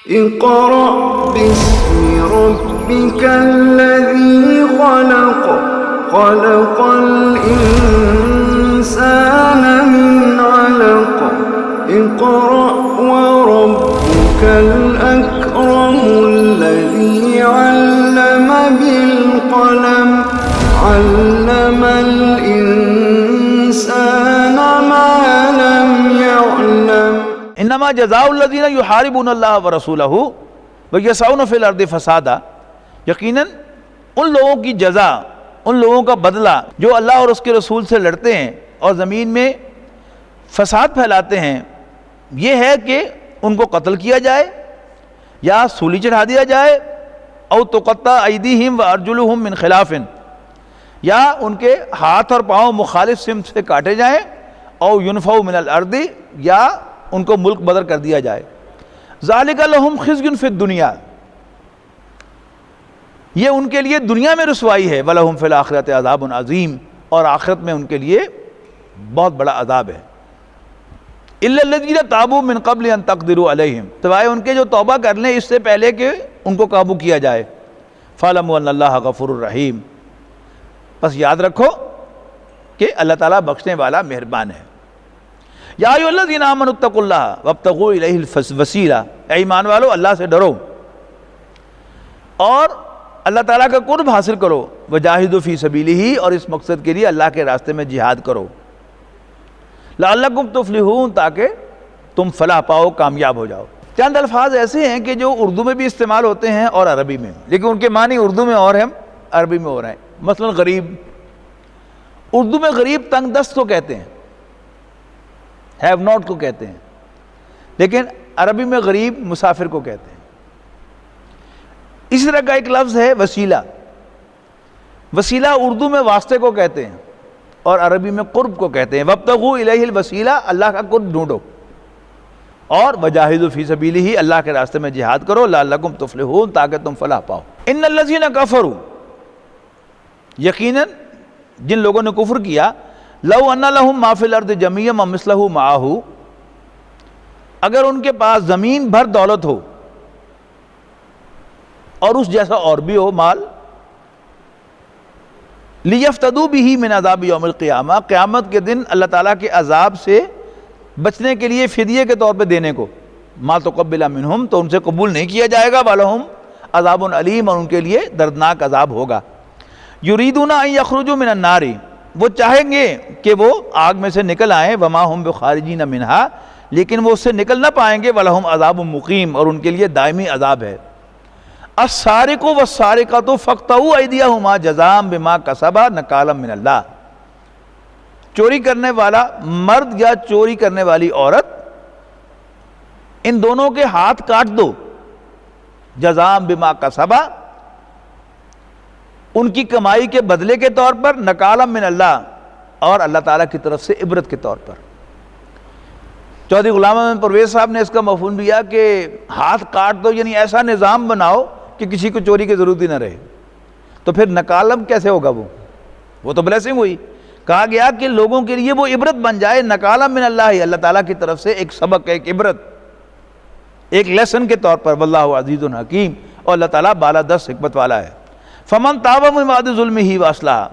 اقرأ باسم ربك الذي خلق خلق الإنسان من علق اقرأ وربك الأكرم الذي علم بالقلم علم الإنسان ما لم يعلم انما جزاء الذین یحاربون اللہ ورسولہ ویسعون فی الارض فسادا، یقیناً ان لوگوں کی جزا، ان لوگوں کا بدلہ جو اللہ اور اس کے رسول سے لڑتے ہیں اور زمین میں فساد پھیلاتے ہیں، یہ ہے کہ ان کو قتل کیا جائے یا سولی چڑھا دیا جائے، او تقطع ایدیہم وارجلہم من خلاف، یا ان کے ہاتھ اور پاؤں مخالف سمت سے کاٹے جائیں، او ینفوا من الارض، یا ان کو ملک بدر کر دیا جائے۔ ذالک لہم خزی فی الدنیا، یہ ان کے لیے دنیا میں رسوائی ہے، ولہم فی الآخرۃ عذاب عظیم، اور آخرت میں ان کے لیے بہت بڑا عذاب ہے۔ الا الذین تابوا من قبل ان تقدروا علیہم، سوائے ان کے جو توبہ کر لیں اس سے پہلے کہ ان کو قابو کیا جائے۔ فاعلموا ان اللہ غفور الرحیم، بس یاد رکھو کہ اللہ تعالیٰ بخشنے والا مہربان ہے۔ یا ایھا الذین آمنوا اتقوا اللہ وابتغوا الیہ الوسیلہ، اے ایمان والو اللہ سے ڈرو اور اللہ تعالیٰ کا قرب حاصل کرو، وجاہدوا فی سبیلہ، اور اس مقصد کے لیے اللہ کے راستے میں جہاد کرو، لعلکم تفلحون، تاکہ تم فلاح پاؤ، کامیاب ہو جاؤ۔ چند الفاظ ایسے ہیں کہ جو اردو میں بھی استعمال ہوتے ہیں اور عربی میں، لیکن ان کے معنی اردو میں اور ہیں عربی میں اور ہیں۔ مثلا غریب، اردو میں غریب تنگ دست کو کہتے ہیں، ہیو ناٹ کو کہتے ہیں، لیکن عربی میں غریب مسافر کو کہتے ہیں۔ اسی طرح کا ایک لفظ ہے وسیلہ، وسیلہ اردو میں واسطے کو کہتے ہیں اور عربی میں قرب کو کہتے ہیں۔ وابتغوا الیہ الوسیلہ، اللہ کا قرب ڈھونڈو، اور وجاہدوا فی سبیلہ، اللہ کے راستے میں جہاد کرو، لعلکم تفلحون، تاکہ تم فلاح پاؤ۔ ان الذین کفروا، یقیناً جن لوگوں نے کفر کیا، لو ان لہم ما فی الارض جمیعا ومثلہ معہ، اگر ان کے پاس زمین بھر دولت ہو اور اس جیسا اور بھی ہو مال، لیفتدوا بہ من عذاب یوم القیامہ، قیامت کے دن اللہ تعالیٰ کے عذاب سے بچنے کے لیے فدیے کے طور پہ دینے کو، ما تقبل منہم، تو ان سے قبول نہیں کیا جائے گا، ولہم عذاب علیم، اور ان کے لیے دردناک عذاب ہوگا۔ یریدون ان یخرجوا من النار، وہ چاہیں گے کہ وہ آگ میں سے نکل آئیں، وما ہم بخارجین منہا، لیکن وہ اس سے نکل نہ پائیں گے، ولہم عذاب مقیم، اور ان کے لیے دائمی عذاب ہے۔ السارق والسارقۃ فاقطعوا ایدیہما جزاء بما کسبا نکالا من اللہ، چوری کرنے والا مرد یا چوری کرنے والی عورت، ان دونوں کے ہاتھ کاٹ دو، جزاء بما کسبا، ان کی کمائی کے بدلے کے طور پر، نکالا من اللہ، اور اللہ تعالیٰ کی طرف سے عبرت کے طور پر۔ چودھری غلام احمد پرویز صاحب نے اس کا مفہوم دیا کہ ہاتھ کاٹ دو، یعنی ایسا نظام بناؤ کہ کسی کو چوری کی ضرورت ہی نہ رہے۔ تو پھر نکالم کیسے ہوگا؟ وہ تو بلیسنگ ہوئی۔ کہا گیا کہ لوگوں کے لیے وہ عبرت بن جائے، نکالم من اللہ، اللہ تعالیٰ کی طرف سے ایک سبق، ایک عبرت، ایک لیسن کے طور پر، واللہ عزیز حکیم، اور اللہ تعالیٰ بالادست حکمت والا ہے۔ فمن تاب من بعد ظلمہ واصلح،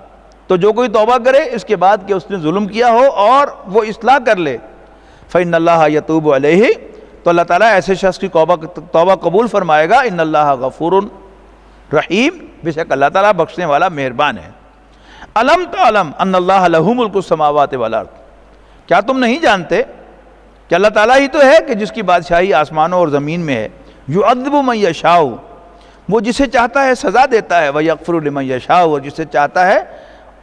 تو جو کوئی توبہ کرے اس کے بعد کہ اس نے ظلم کیا ہو اور وہ اصلاح کر لے، فإن اللہ یتوب علیہ، تو اللہ تعالیٰ ایسے شخص کی توبہ قبول فرمائے گا۔ ان اللہ غفور رحیم، بے شک اللہ تعالیٰ بخشنے والا مہربان ہے۔ الم تعلم ان اللہ لہ ملک السماوات والارض، کیا تم نہیں جانتے کہ اللہ تعالیٰ ہی تو ہے کہ جس کی بادشاہی آسمانوں اور زمین میں ہے۔ یعذب من یشاء، وہ جسے چاہتا ہے سزا دیتا ہے، وَيَغْفِرُ لِمَن يَشَاءُ، اور جسے چاہتا ہے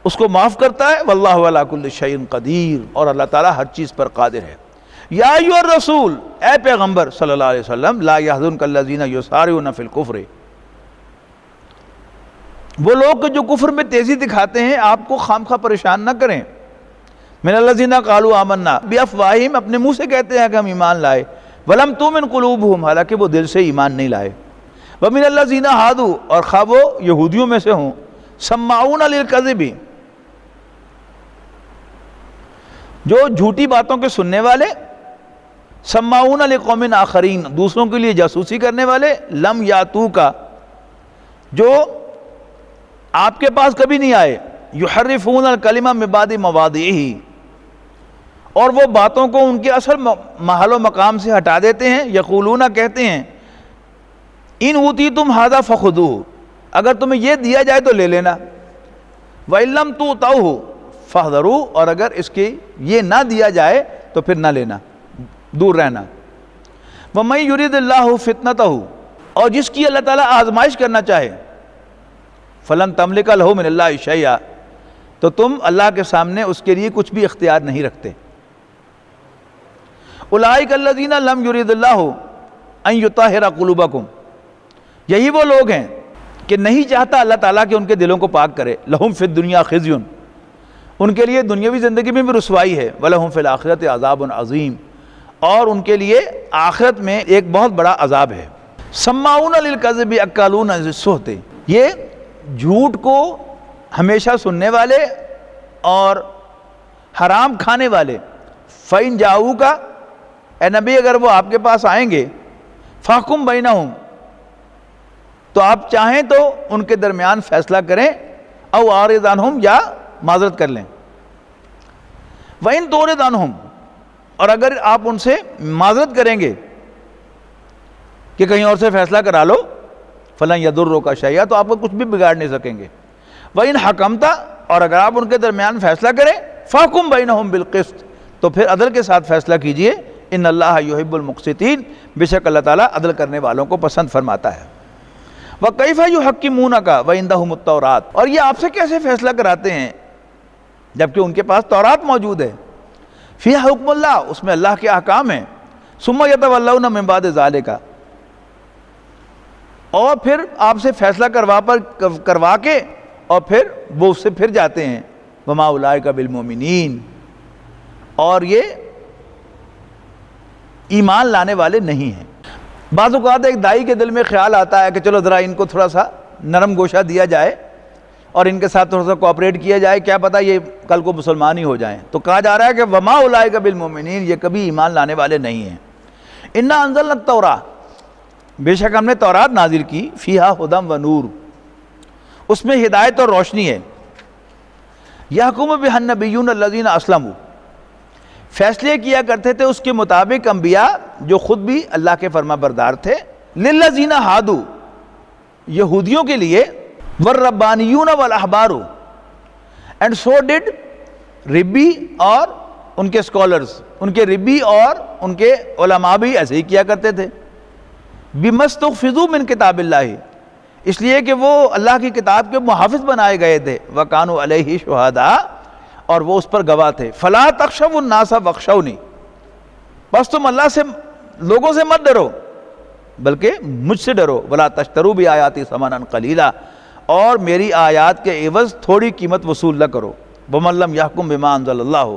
اس کو معاف کرتا ہے، وَاللَّهُ عَلَىٰ كُلِّ شَيْءٍ قدیر، اور اللہ تعالیٰ ہر چیز پر قادر ہے۔ یا ایھا الرسول، اے پیغمبر صلی اللہ علیہ وسلم، لا يحزنك الذين يسارعون في الكفر، وہ لوگ جو کفر میں تیزی دکھاتے ہیں آپ کو خامخواہ پریشان نہ کریں۔ من الذين قالوا آمنا بافواہہم، اپنے منہ سے کہتے ہیں کہ ہم ایمان لائے، ولم تؤمن قلوبهم، حالانکہ وہ دل سے ایمان نہیں لائے۔ وَمِنَ الَّذِينَ هَادُوا، اور خواہ وہ یہودیوں میں سے ہوں، سَمَّاعُونَ لِلْكَذِبِ، جو جھوٹی باتوں کے سننے والے، سماعون لقوم آخرین، دوسروں کے لیے جاسوسی کرنے والے، لم یاتو کا، جو آپ کے پاس کبھی نہیں آئے، یحرفون الکلمہ من بعد مواضعہ، اور وہ باتوں کو ان کے اصل محل و مقام سے ہٹا دیتے ہیں، یقولون کہتے ہیں، ان اوتیتم ھذا فخذوہ، اگر تمہیں یہ دیا جائے تو لے لینا، وَإِن لَّمْ تُؤْتَوْهُ فَاحْذَرُوا، اور اگر اس کی یہ نہ دیا جائے تو پھر نہ لینا، دور رہنا۔ وَمَن يُرِدِ اللَّهُ فِتْنَتَهُ، اور جس کی اللہ تعالیٰ آزمائش کرنا چاہے، فَلَن تَمْلِكَ لَهُ مِنَ اللَّهِ شَيْئًا، تو تم اللہ کے سامنے اس کے لیے کچھ بھی اختیار نہیں رکھتے۔ أُولَٰئِكَ الَّذِينَ لَمْ يُرِدِ اللَّهُ أَن يُطَهِّرَ قُلُوبَكُمْ، یہی وہ لوگ ہیں کہ نہیں چاہتا اللہ تعالیٰ کہ ان کے دلوں کو پاک کرے، لہم فی الدنیا خزی، ان کے لیے دنیاوی زندگی میں بھی رسوائی ہے، وَلَهُمْ فِي الْآخِرَةِ عَذَابٌ عَظِيمٌ، اور ان کے لیے آخرت میں ایک بہت بڑا عذاب ہے۔ سماعون للکذب اکالون للسحت، یہ جھوٹ کو ہمیشہ سننے والے اور حرام کھانے والے، فَإِن جَاءُوكَ، اے نبی اگر وہ آپ کے پاس آئیں گے، فَاحْكُم بَيْنَهُمْ، تو آپ چاہیں تو ان کے درمیان فیصلہ کریں، او اعرض عنہم، یا معذرت کر لیں، وَإِن تُعْرِضْ عَنْهُمْ، اور اگر آپ ان سے معذرت کریں گے کہ کہیں اور سے فیصلہ کرا لو، فَلَن يَضُرُّكَ شَيْئًا، تو آپ کو کچھ بھی بگاڑ نہیں سکیں گے، وَإِن حَكَمْتَ، اور اگر آپ ان کے درمیان فیصلہ کریں، فَاحْكُم بَيْنَهُمْ بِالْقِسْطِ، تو پھر عدل کے ساتھ فیصلہ کیجئے، ان اللہ یحب المقسطین، بے شک اللہ تعالیٰ عدل کرنے والوں کو پسند فرماتا ہے۔ وَكَيْفَ يُحَكِّمُونَكَ وَعِندَهُمُ التَّوْرَاةُ، اور یہ آپ سے کیسے فیصلہ کراتے ہیں جبکہ ان کے پاس تورات موجود ہے، فیہا حکم اللہ، اس میں اللہ کے احکام ہیں، ثُمَّ يَتَوَلَّوْنَ مِن بَعْدِ ذَلِكَ، اور پھر آپ سے فیصلہ کروا کے اور پھر وہ اس سے پھر جاتے ہیں، وَمَا أُولَٰئِكَ بِالْمُؤْمِنِينَ، اور یہ ایمان لانے والے نہیں ہیں۔ بعض اوقات ایک دائی کے دل میں خیال آتا ہے کہ چلو ذرا ان کو تھوڑا سا نرم گوشہ دیا جائے اور ان کے ساتھ تھوڑا سا کوآپریٹ کیا جائے، کیا پتہ یہ کل کو مسلمان ہی ہو جائیں، تو کہا جا رہا ہے کہ وَمَا أُولَٰئِكَ بِالْمُؤْمِنِينَ، یہ کبھی ایمان لانے والے نہیں ہیں۔ إِنَّا أَنزَلْنَا التَّوْرَاةَ، بے شک ہم نے تورات نازل کی، فیہا ھدی ونور، اس میں ہدایت اور روشنی ہے، یحکم بہا النبیون الذین اسلموا، فیصلے کیا کرتے تھے اس کے مطابق انبیاء جو خود بھی اللہ کے فرما بردار تھے، للذین ہادوا، یہودیوں کے لیے، والربانیون والاحبار، اینڈ سو ڈڈ ربی اور ان کے اسکالرز، ان کے ربی اور ان کے علماء بھی ایسے ہی کیا کرتے تھے، بما استحفظوا من کتاب اللہ، اس لیے کہ وہ اللہ کی کتاب کے محافظ بنائے گئے تھے، وکانوا علیہ شہداء، اور وہ اس پر گواہ تھے، فلا تخشوا الناس واخشونی، بس تم اللہ سے، لوگوں سے مت ڈرو بلکہ مجھ سے ڈرو، ولا تشتروا بآیاتی ثمنا قلیلا، اور میری آیات کے عوض تھوڑی قیمت وصول نہ کرو، ومن لم یحکم بما انزل اللہ،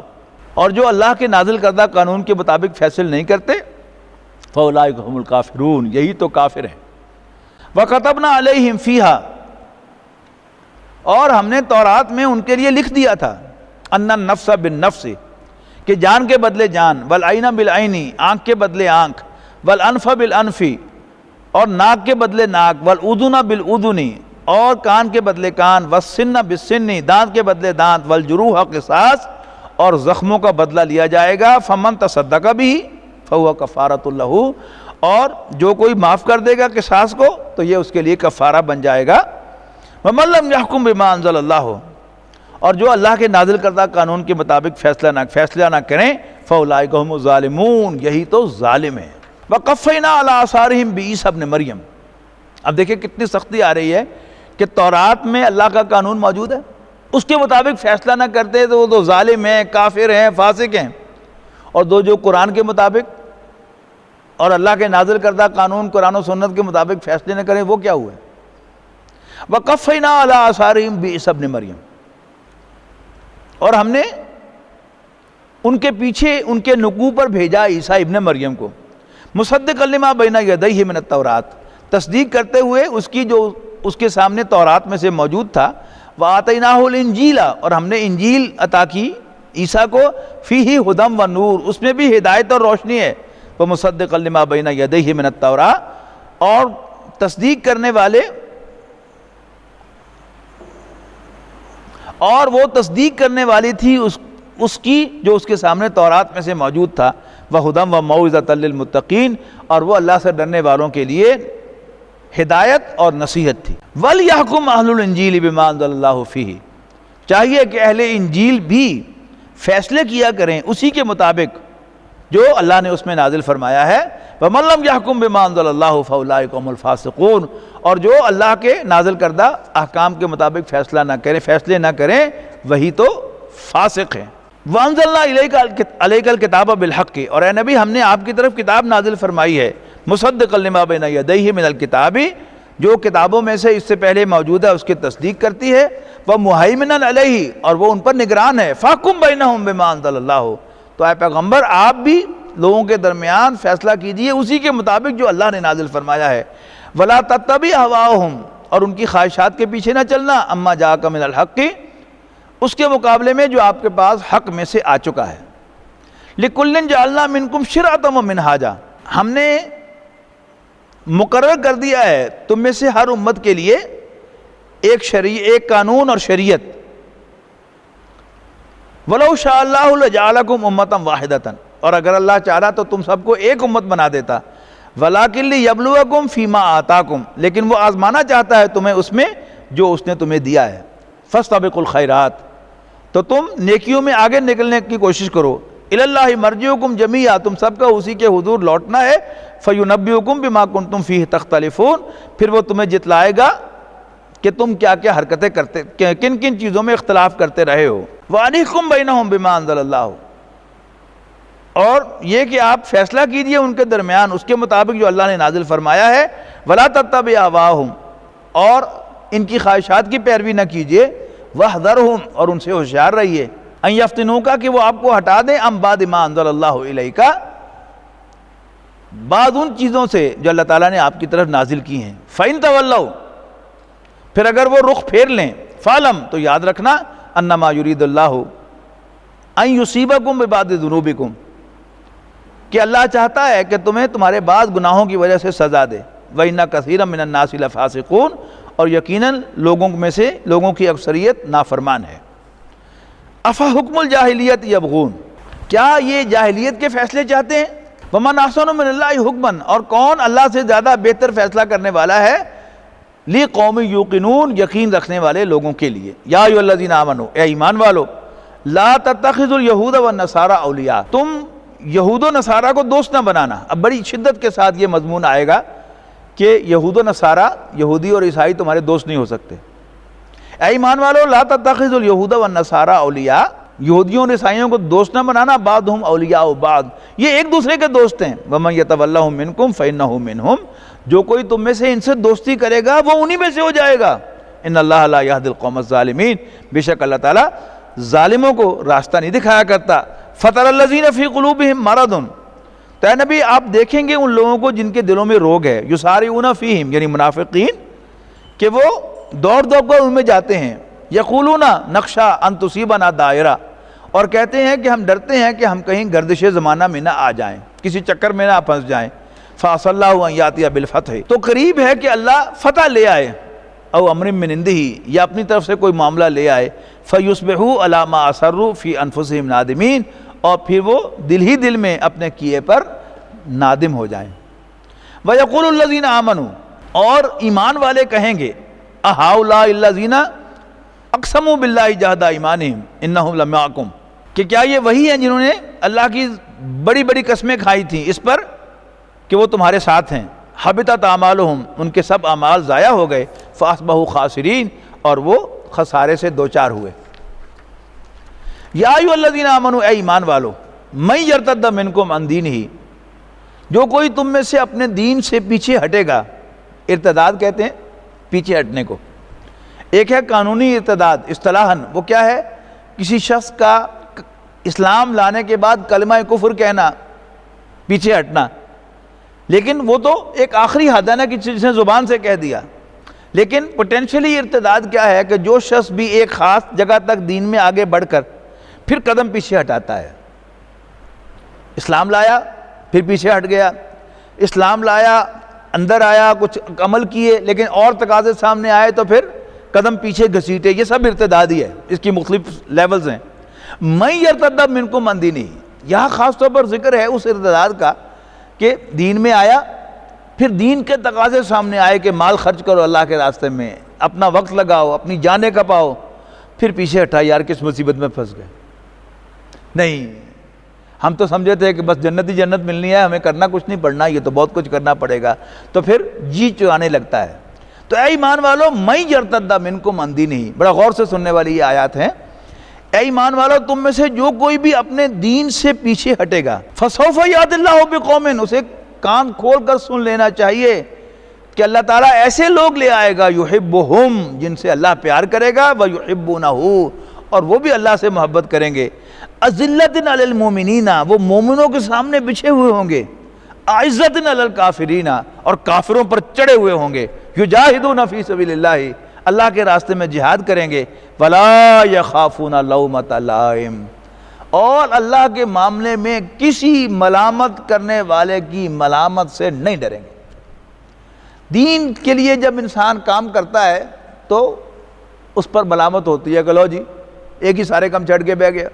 اور جو اللہ کے نازل کردہ قانون کے مطابق فیصل نہیں کرتے، فاولئک هم الکافرون، یہی تو کافر ہیں۔ وَكَتَبْنَا عَلَيْهِمْ فِيهَا، اور ہم نے تورات میں ان کے لیے لکھ دیا تھا، ان النفس بالنفس، کہ جان کے بدلے جان، والعین بالعین، آنکھ کے بدلے آنکھ، والانف بالانف، اور ناک کے بدلے ناک، والاذن بالاذن، اور کان کے بدلے کان، والسن بالسن، دانت کے بدلے دانت، والجروح قصاص، اور زخموں کا بدلہ لیا جائے گا، فمن تصدق بھی فہو کفارۃ لہ، اور جو کوئی معاف کر دے گا قصاص کو تو یہ اس کے لیے کفارہ بن جائے گا، ومن لم یحکم بما انزل اللہ، اور جو اللہ کے نازل کردہ قانون کے مطابق فیصلہ نہ کریں، فاولئک هم الظالمون، یہی تو ظالم ہیں۔ وقفینا علی آثارہم بعیسی ابن مریم، اب دیکھیں کتنی سختی آ رہی ہے کہ تورات میں اللہ کا قانون موجود ہے، اس کے مطابق فیصلہ نہ کرتے تو وہ تو ظالم ہیں، کافر ہیں، فاسق ہیں، اور جو قرآن کے مطابق اور اللہ کے نازل کردہ قانون قرآن و سنت کے مطابق فیصلے نہ کریں، وہ کیا ہوئے؟ وقفینا علی آثارہم بعیسی ابن مریم، اور ہم نے ان کے پیچھے ان کے نقوع پر بھیجا عیسیٰ ابن مریم کو، مصدقا لما بین یدیہ من التورات، تصدیق کرتے ہوئے اس کی جو اس کے سامنے تورات میں سے موجود تھا، وآتیناہ الانجیل، اور ہم نے انجیل عطا کی عیسیٰ کو، فیہ ھدی ونور، اس میں بھی ہدایت اور روشنی ہے، ومصدقا لما بین یدیہ من التوراۃ، اور تصدیق کرنے والے، اور وہ تصدیق کرنے والی تھی اس کی جو اس کے سامنے تورات میں سے موجود تھا، وہدی وموعظۃ للمتقین، اور وہ اللہ سے ڈرنے والوں کے لیے ہدایت اور نصیحت تھی۔ وَلْيَحْكُمْ أَهْلُ الْإِنْجِيلِ بِمَا أَنزَلَ اللَّهُ فِيهِ، چاہیے کہ اہل انجیل بھی فیصلے کیا کریں اسی کے مطابق جو اللہ نے اس میں نازل فرمایا ہے۔ وَمَن لَّمْ يَحْكُمْ بِمَا أَنزَلَ اللَّهُ فَأُولَٰئِكَ هُمُ الْفَاسِقُونَ، اور جو اللہ کے نازل کردہ احکام کے مطابق فیصلے نہ کریں وہی تو فاسق ہیں۔ وَأَنزَلْنَا عَلَيْكَ الْكِتَابَ بِالْحَقِّ، اور اے نبی ہم نے آپ کی طرف کتاب نازل فرمائی ہے، مصدقا لما بین یدیہ من الکتاب، جو کتابوں میں سے اس سے پہلے موجود ہے اس کی تصدیق کرتی ہے، وَمُهَيْمِنًا عَلَيْهِ، اور وہ ان پر نگران ہے، فَاحْكُم بَيْنَهُم بِمَا أَنزَلَ اللَّهُ، تو اے پیغمبر آپ بھی لوگوں کے درمیان فیصلہ کیجئے اسی کے مطابق جو اللہ نے نازل فرمایا ہے، وَلَا تَتَّبِعْ هَوَاهُمْ، اور ان کی خواہشات کے پیچھے نہ چلنا، اما جاءک من الحق، اس کے مقابلے میں جو آپ کے پاس حق میں سے آ چکا ہے۔ لِكُلٍّ جَعَلْنَا مِنْكُمْ شِرْعَةً وَمِنْهَاجًا، ہم نے مقرر کر دیا ہے تم میں سے ہر امت کے لیے ایک قانون اور شریعت۔ وَلَوْ شَاءَ اللَّهُ لَجَعَلَكُمْ أُمَّةً وَاحِدَةً، اور اگر اللہ چاہتا تو تم سب کو ایک امت بنا دیتا، وَلَٰكِن لِيَبْلُوَكُمْ فِي مَا آتَاكُمْ، لیکن وہ آزمانا چاہتا ہے تمہیں اس میں جو اس نے تمہیں دیا ہے۔ فَاسْتَبِقُوا الْخَيْرَاتِ، تو تم نیکیوں میں آگے نکلنے کی کوشش کرو۔ إِلَى اللَّهِ مَرْجِعُكُمْ جَمِيعًا، تم سب کا اسی کے حضور لوٹنا ہے۔ فَيُنَبِّئُكُمْ بِمَا كُنتُمْ فِيهِ تَخْتَلِفُونَ، پھر وہ تمہیں جتلائے گا کہ تم کیا کیا حرکتیں کرتے، کن کن چیزوں میں اختلاف کرتے رہے ہو۔ وَأَنِحْكُمْ بَيْنَهُمْ بِمَا أَنزَلَ اللَّهُ، اور یہ کہ آپ فیصلہ کیجئے ان کے درمیان اس کے مطابق جو اللہ نے نازل فرمایا ہے۔ وَلَا تَتَّبِعْ أَهْوَاءَهُمْ، اور ان کی خواہشات کی پیروی نہ کیجئے۔ وَاحْذَرْهُمْ، اور ان سے ہوشیار رہیے، ان یفتنوک، کہ وہ آپ کو ہٹا دیں، ام بعد ما انزل اللہ الیک، بعد ان چیزوں سے جو اللہ تعالیٰ نے آپ کی طرف نازل کی ہیں۔ فَإِن تَوَلَّوْا، پھر اگر وہ رخ پھیر لیں، فَاعْلَمْ، تو یاد رکھنا، انما یرید اللہ ان یصیبکم ببعض ذنوبکم، کہ اللہ چاہتا ہے کہ تمہیں تمہارے بعض گناہوں کی وجہ سے سزا دے۔ وَإِنَّ كَثِيرًا مِّنَ النَّاسِ لَفَاسِقُونَ، اور یقیناً لوگوں میں سے لوگوں کی اکثریت نافرمان ہے۔ افحکم الجاہلیت یبغون، کیا یہ جاہلیت کے فیصلے چاہتے ہیں؟ ومن احسن من اللہ حکما، اور کون اللہ سے زیادہ بہتر فیصلہ کرنے والا ہے؟ لقوم یوقنون، یقین رکھنے والے لوگوں کے لیے۔ یا ایھا الذین آمنوا، اے ایمان والو، لا تتخذوا اليہود والنصارى اولیاء، تم یہود و نصارہ کو دوست نہ بنانا۔ اب بڑی شدت کے ساتھ یہ مضمون آئے گا کہ یہود و نصارہ، یہودی اور عیسائی تمہارے دوست نہیں ہو سکتے۔ اے ایمان والو، لا تتخذوا اليہود والنصارى اولیاء، یہودیوں اور عیسائیوں کو دوست نہ بنانا، بعضهم اولیاء بعض، یہ ایک دوسرے کے دوست ہیں۔ ومن یتولہم منکم فانہ منہم، جو کوئی تم میں سے ان سے دوستی کرے گا وہ انہی میں سے ہو جائے گا۔ ان اللہ لا یہدی القوم الظالمین، بے شک اللہ تعالیٰ ظالموں کو راستہ نہیں دکھایا کرتا۔ فَتَرَى الَّذِينَ فِي قُلُوبِهِم مَرَضٌ، تو اے نبی آپ دیکھیں گے ان لوگوں کو جن کے دلوں میں روگ ہے، یُسَارِعُونَ فِيهِم، یعنی منافقین، کہ وہ دوڑ کر ان میں جاتے ہیں۔ یقولون نخشیٰ ان تصیبنا دائرہ، اور کہتے ہیں کہ ہم ڈرتے ہیں کہ ہم کہیں گردش زمانہ میں نہ آ جائیں، کسی چکر میں نہ پھنس جائیں۔ فَعَسَى اللَّهُ أَن يَأْتِيَ بِالْفَتْحِ، تو قریب ہے کہ اللہ فتح لے آئے، او امر من عنده، یا اپنی طرف سے کوئی معاملہ لے آئے۔ فَيُصْبِحُوا عَلَى مَا أَسَرُّوا فِي أَنفُسِهِمْ نَادِمِينَ، اور پھر وہ دل ہی دل میں اپنے کیے پر نادم ہو جائیں۔ وَيَقُولُ الَّذِينَ آمَنُوا، اور ایمان والے کہیں گے، أَهَؤُلَاءِ الَّذِينَ اقسموا بِاللَّهِ جَهْدَ أَيْمَانِهِمْ إِنَّهُمْ لَمَعَكُمْ، کہ کیا یہ وہی ہیں جنہوں نے اللہ کی بڑی بڑی قسمیں کھائی تھیں اس پر کہ وہ تمہارے ساتھ ہیں۔ حبطت اعمالہم، ان کے سب اعمال ضائع ہو گئے۔ فاصبحوا خاسرین، اور وہ خسارے سے دوچار ہوئے۔ یا ایھا الذین آمنوا، اے ایمان والو، من یرتد منکم عن دینہ، جو کوئی تم میں سے اپنے دین سے پیچھے ہٹے گا، ارتداد کہتے ہیں پیچھے ہٹنے کو۔ ایک ہے قانونی ارتداد، اصطلاحاً وہ کیا ہے؟ کسی شخص کا اسلام لانے کے بعد کلمہ کفر کہنا، پیچھے ہٹنا، لیکن وہ تو ایک آخری حد ہے نا کہ جس نے زبان سے کہہ دیا۔ لیکن پوٹینشلی ارتداد کیا ہے کہ جو شخص بھی ایک خاص جگہ تک دین میں آگے بڑھ کر پھر قدم پیچھے ہٹاتا ہے، اسلام لایا پھر پیچھے ہٹ گیا، اسلام لایا، اندر آیا، کچھ عمل کیے، لیکن اور تقاضے سامنے آئے تو پھر قدم پیچھے گھسیٹے. یہ سب ارتداد ہی ہے، اس کی مختلف لیولز ہیں. من یرتد منکم عن دینہ، یہاں خاص طور پر ذکر ہے اس ارتداد کا کہ دین میں آیا، پھر دین کے تقاضے سامنے آئے کہ مال خرچ کرو اللہ کے راستے میں، اپنا وقت لگاؤ، اپنی جانیں کپاؤ، پھر پیچھے ہٹا، یار کس مصیبت میں پھنس گئے. نہیں، ہم تو سمجھے تھے کہ بس جنت ہی جنت ملنی ہے، ہمیں کرنا کچھ نہیں پڑنا، یہ تو بہت کچھ کرنا پڑے گا، تو پھر جی چرانے لگتا ہے. تو اے ایمان والو من یرتد منکم عن دینہ، بڑا غور سے سننے والی یہ آیات ہیں. اے ایمان والو تم میں سے جو کوئی بھی اپنے دین سے پیچھے ہٹے گا، فسوف یأتی اللہ بقوم، اسے کان کھول کر سن لینا چاہیے کہ اللہ تعالیٰ ایسے لوگ لے آئے گا یحبہم، جن سے اللہ پیار کرے گا، ویحبونہ، اور وہ بھی اللہ سے محبت کریں گے. اذلۃ علی المؤمنین، وہ مومنوں کے سامنے بچھے ہوئے ہوں گے. اعزۃ علی الکافرین، اور کافروں پر چڑھے ہوئے ہوں گے. یجاہدون فی سبیل اللہ، اللہ کے راستے میں جہاد کریں گے. ولا یخافون لومۃ لائم، اور اللہ کے معاملے میں کسی ملامت کرنے والے کی ملامت سے نہیں ڈریں گے. دین کے لیے جب انسان کام کرتا ہے تو اس پر ملامت ہوتی ہے کہ لو جی ایک ہی سارے کام چھڑ کے بہ گیا،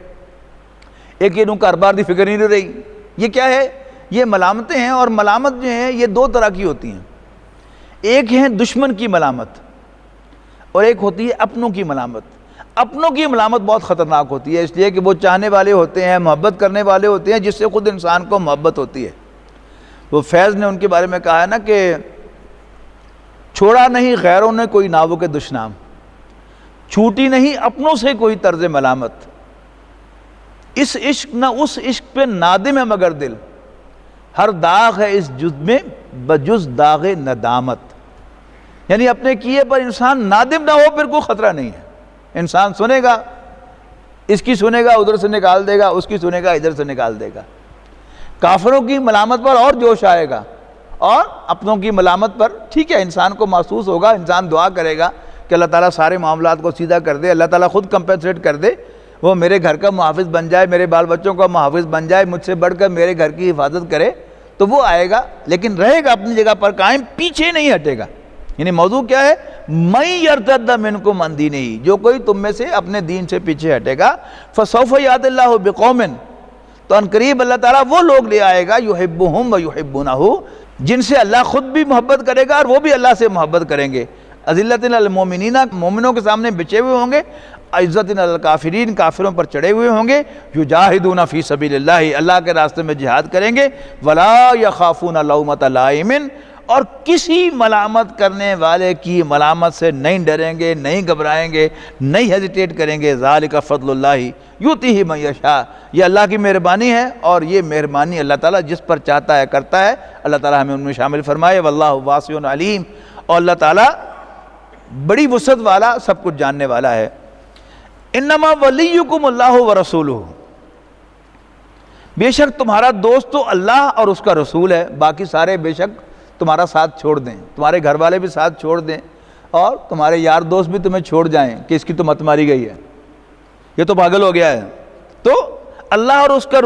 ایک ہی کار بار دی فکر نہیں رہی. یہ کیا ہے؟ یہ ملامتیں ہیں، اور ملامت جو ہیں یہ دو طرح کی ہوتی ہیں. ایک ہے دشمن کی ملامت، اور ایک ہوتی ہے اپنوں کی ملامت. اپنوں کی ملامت بہت خطرناک ہوتی ہے، اس لیے کہ وہ چاہنے والے ہوتے ہیں، محبت کرنے والے ہوتے ہیں، جس سے خود انسان کو محبت ہوتی ہے. وہ فیض نے ان کے بارے میں کہا ہے نا کہ چھوڑا نہیں غیروں نے کوئی ناووں کے دشنام، چھوٹی نہیں اپنوں سے کوئی طرز ملامت. اس عشق نہ اس عشق پہ نادم ہے مگر دل، ہر داغ ہے اس جز میں بجز داغ ندامت. یعنی اپنے کیے پر انسان نادم نہ ہو، پھر کوئی خطرہ نہیں ہے. انسان سنے گا، اس کی سنے گا ادھر سے نکال دے گا، اس کی سنے گا ادھر سے نکال دے گا. کافروں کی ملامت پر اور جوش آئے گا، اور اپنوں کی ملامت پر ٹھیک ہے انسان کو محسوس ہوگا، انسان دعا کرے گا کہ اللہ تعالیٰ سارے معاملات کو سیدھا کر دے، اللہ تعالیٰ خود کمپنسیٹ کر دے، وہ میرے گھر کا محافظ بن جائے، میرے بال بچوں کا محافظ بن جائے، مجھ سے بڑھ کر میرے گھر کی حفاظت کرے. تو وہ آئے گا، لیکن رہے گا اپنی جگہ پر قائم، پیچھے نہیں ہٹے گا. یعنی موضوع کیا ہے؟ من یرتد منکم عن دینہ، جو کوئی تم میں سے اپنے دین سے پیچھے ہٹے گا، فسوف یأتی اللہ بقوم، تو ان قریب اللہ تعالیٰ وہ لوگ لے آئے گا یحبہم ویحبونہ، جن سے اللہ خود بھی محبت کرے گا اور وہ بھی اللہ سے محبت کریں گے. اذلۃ علی المؤمنین، مومنوں کے سامنے بچے ہوئے ہوں گے. عزت علی الکافرین، کافروں پر چڑھے ہوئے ہوں گے. یجاہدون فی سبیل اللہ، اللہ کے راستے میں جہاد کریں گے. ولا یخافون لومۃ لائم، اور کسی ملامت کرنے والے کی ملامت سے نہیں ڈریں گے، نہیں گھبرائیں گے، نہیں ہیزیٹیٹ کریں گے. ذالک فضل اللہ یؤتیہ من یشاء، یہ اللہ کی مہربانی ہے، اور یہ مہربانی اللہ تعالیٰ جس پر چاہتا ہے کرتا ہے. اللہ تعالیٰ ہمیں ان میں شامل فرمائے. واللہ واسع علیم، اور اللہ تعالیٰ بڑی وسعت والا، سب کچھ جاننے والا ہے. انما ولیکم اللہ ورسولہ، بے شک تمہارا دوست تو اللہ اور اس کا رسول ہے. باقی سارے بے شک تمہارا ساتھ چھوڑ دیں، تمہارے گھر والے بھی ساتھ چھوڑ دیں، اور تمہارے یار دوست بھی تمہیں چھوڑ جائیں کہ اس کی تو مت ماری گئی ہے، یہ تو پاگل ہو گیا ہے، تو اللہ اور اس کا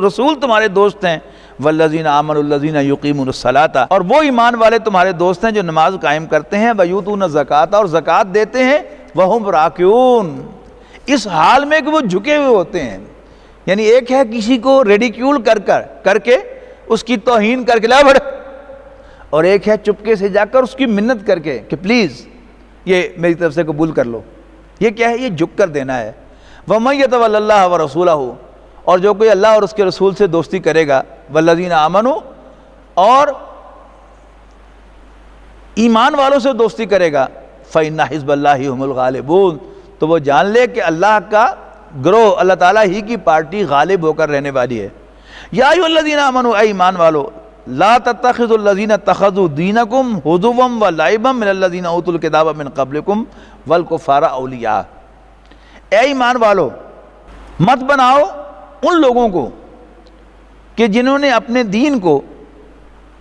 رسول تمہارے دوست ہیں. والذین آمنوا الذین یقیمون الصلاۃ، اور وہ ایمان والے تمہارے دوست ہیں جو نماز قائم کرتے ہیں. ویؤتون الزکاۃ، اور زکوٰۃ دیتے ہیں. وہم راکعون، اس حال میں کہ وہ جھکے ہوئے ہوتے ہیں. یعنی ایک ہے کسی کو ریڈیکیول کر کے اس کی توہین کر کے لا بڑھ، اور ایک ہے چپکے سے جا کر اس کی منت کر کے کہ پلیز یہ میری طرف سے قبول کر لو. یہ کیا ہے؟ یہ جھک کر دینا ہے. وَمَن يَتَوَلَّ اللَّهَ وَرَسُولَهُ، اور جو کوئی اللہ اور اس کے رسول سے دوستی کرے گا. وَالَّذِينَ آمَنُوا، اور ایمان والوں سے دوستی کرے گا. فَإِنَّ حِزْبَ اللَّهِ هُمُ الْغَالِبُونَ، تو وہ جان لے کہ اللہ کا گروہ، اللہ تعالیٰ ہی کی پارٹی غالب ہو کر رہنے والی ہے. یا ایھا الذین آمنوا، اے ایمان والو، لا تتخذوا الذین اتخذوا دینکم ہزوا ولعبا من الذین اوتوا الکتاب من قبلکم والکفار اولیاء. اے ایمان والو، مت بناؤ ان لوگوں کو کہ جنہوں نے اپنے دین کو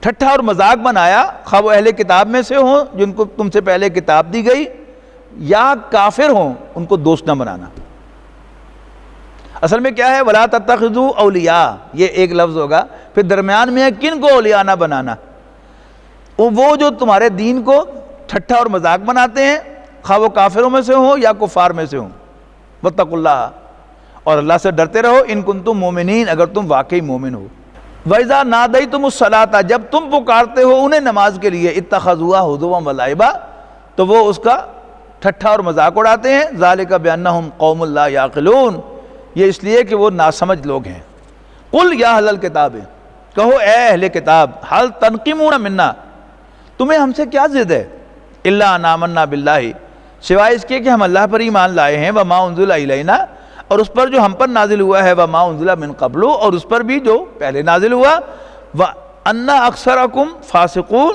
ٹھٹھا اور مذاق بنایا، خواہ وہ اہل کتاب میں سے ہوں جن کو تم سے پہلے کتاب دی گئی، یا کافر ہوں، ان کو دوست نہ بنانا. اصل میں کیا ہے ولا تتخذوا اولیاء، یہ ایک لفظ ہوگا، پھر درمیان میں ہے کن کو اولیاء نہ بنانا، وہ جو تمہارے دین کو ٹھٹھا اور مذاق بناتے ہیں، خواہ وہ کافروں میں سے ہوں یا کفار میں سے ہوں۔ واتقوا اللہ، اور اللہ سے ڈرتے رہو، ان کنتم مومنین، اگر تم واقعی مومن ہو۔ وَإِذَا نَادَيْتُمُ الصَّلَاةَ، جب تم پکارتے ہو انہیں نماز کے لیے، اتخذوها هزوا وَلَعِبًا، تو وہ اس کا ٹھٹھا اور مذاق اڑاتے ہیں۔ ذَلِكَ بِأَنَّهُمْ قَوْمٌ لَا يَعْقِلُونَ، یہ اس لیے کہ وہ ناسمجھ لوگ ہیں۔ قُلْ يَا أَهْلَ الْكِتَابِ، کہو اے اہل کتاب، هَلْ تَنْقِمُونَ مِنَّا، تمہیں ہم سے کیا ضد ہے، إِلَّا أَنْ آمَنَّا بِاللَّهِ، سوائے اس کے کہ ہم اللہ پر ایمان لائے ہیں، وَمَا أُنزِلَ إِلَيْنَا، اور اس پر جو ہم پر نازل ہوا ہے، وَمَا أُنزِلَ مِن قَبْلُ، اور اس پر بھی جو پہلے نازل ہوا، وَأَنَّ أَكْثَرَكُمْ فَاسِقُونَ،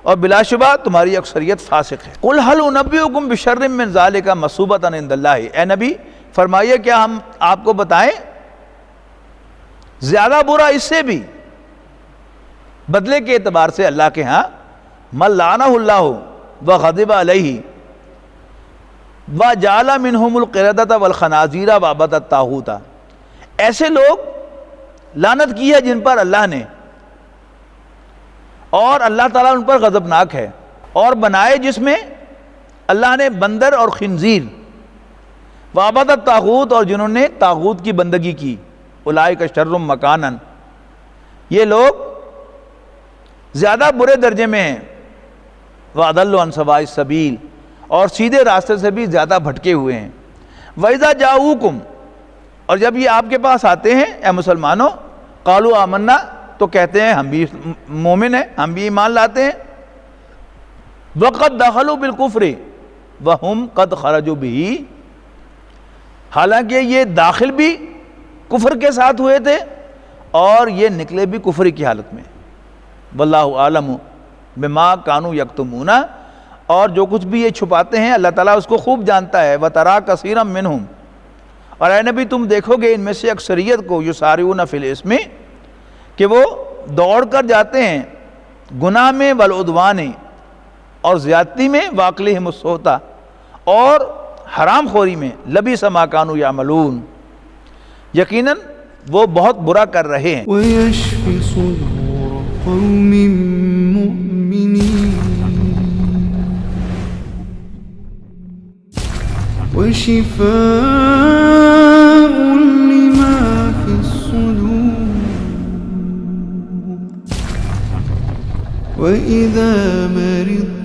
اور بلا شبہ تمہاری اکثریت فاسق ہے۔ قُلْ هَلْ أُنَبِّئُكُمْ بِشَرٍّ مِّن ذَلِكَ مَثُوبَةً عِندَ اللَّهِ، اے نبی فرمائیے کیا ہم آپ کو بتائیں زیادہ برا اس سے بھی بدلے کے اعتبار سے اللہ کے ہاں، مَن لَعَنَهُ اللَّهُ وَغَضِبَ عَلَيْهِ وَجَعَلَ مِنْهُمُ الْقِرَدَةَ وَالْخَنَازِيرَ وَعَبَدَ الطَّاغُوتَ، ایسے لوگ لعنت کی ہے جن پر اللہ نے، اور اللہ تعالیٰ ان پر غضبناک ہے، اور بنائے جس میں اللہ نے بندر اور خنزیر، وعبد الطاغوت، اور جنہوں نے طاغوت کی بندگی کی، اولئک شر مکانا، یہ لوگ زیادہ برے درجے میں ہیں، وَأَضَلُّ عَن سَوَاءِ السَّبِيلِ، اور سیدھے راستے سے بھی زیادہ بھٹکے ہوئے ہیں۔ وَإِذَا جَاءُوكُمْ، اور جب یہ آپ کے پاس آتے ہیں اے مسلمانوں، قَالُوا آمَنَّا، تو کہتے ہیں ہم بھی مومن ہیں، ہم بھی ایمان لاتے ہیں، وَقَدْ دَخَلُوا بِالْكُفْرِ وَهُمْ قَدْ خَرَجُوا بِهِ، حالانکہ یہ داخل بھی کفر کے ساتھ ہوئے تھے اور یہ نکلے بھی کفر کی حالت میں۔ واللہ عالم بما کانوا یکتمون، اور جو کچھ بھی یہ چھپاتے ہیں اللہ تعالیٰ اس کو خوب جانتا ہے۔ وترا کثیرا منہم، اور اے نبی تم دیکھو گے ان میں سے اکثریت کو، یسارعون فی الاسم، کہ وہ دوڑ کر جاتے ہیں گناہ میں، والعدوان، اور زیادتی میں، واکلہم السحت، اور حرام خوری میں، لبئس ما کانوا یعملون، یقیناً وہ بہت برا کر رہے ہیں۔ ويشفي صدور قوم مؤمنين وشفاء لما في الصدور وإذا مرضت